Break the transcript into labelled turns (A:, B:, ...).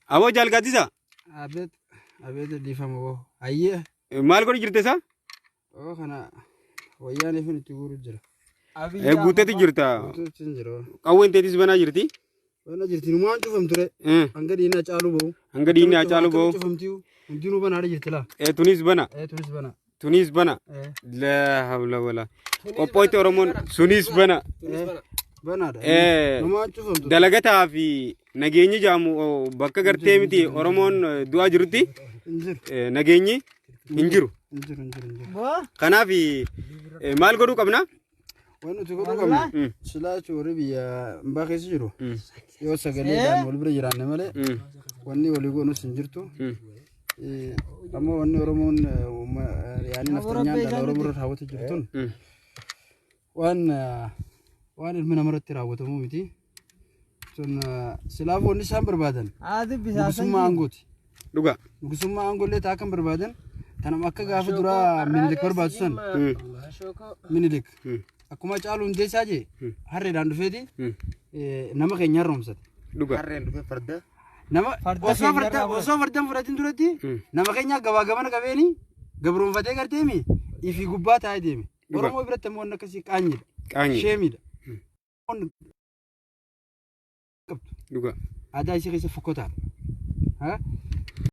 A: Awoo jaalkatisa.
B: Abeet dhiifama hayyee.
A: Maal godhi jirte isaa?
B: Kana wayyaanii fi itti guuru jira.
A: Guuteetu jirta. Qawween teetis banaa jirti.
B: Banaa jirti numaan cufam ture. Hanga diinaa caalu bahu.
A: Hanga diinaa caalu bahu.
B: Cufamtiyu hundinuu banaadha jirti laa.
A: Tunis bana.
B: Tunis bana.
A: Tunis bana. La hawla wala. Qophootti Oromoon sunis bana.
B: Banaadha. Numaan cufam ture.
A: Dalagataa fi nageenyi jaamu bakka gartee miti Oromoon du'aa jirutti nageenyi hin jiru. Kanaaf maal godhuu qabna?
B: Wanti nuti godhuu qabna silaa warri biyya mbaa keessa jiru yoo sagaleedhaan wal bira jiraanne malee wanni walii goonus hin jirtu. Ammoo wanni Oromoon yaani naftanyaan dhala Oromoo irra raawwatu jirtun waan ilmi namarratti raawwatamu miti. Sun silaaf wanni isaan barbaadan nugussummaa aangooti.
A: Dhugaa.
B: Nugussummaa aangollee taa kan barbaadan tanam akka gaafa duraa minilik barbaadu san minilik akkuma caalu hundeessaa jee harreedhaan dhufeeti nama keenya harroomsate.
A: Dhugaa.
B: Harreen dhufee farda. Nama osoo fardan fudhatin duratti nama keenya gabaa gabana qabeeni gabroonfatee garteemi ifi gubbaa taa'ee deeme. Oromoo biratti ammoo wanni akkasii qaanyidha.
A: Qaanyi.
B: Sheemidha.
A: Dhugaa.
B: Aadaa isii keessa fokkotaadha.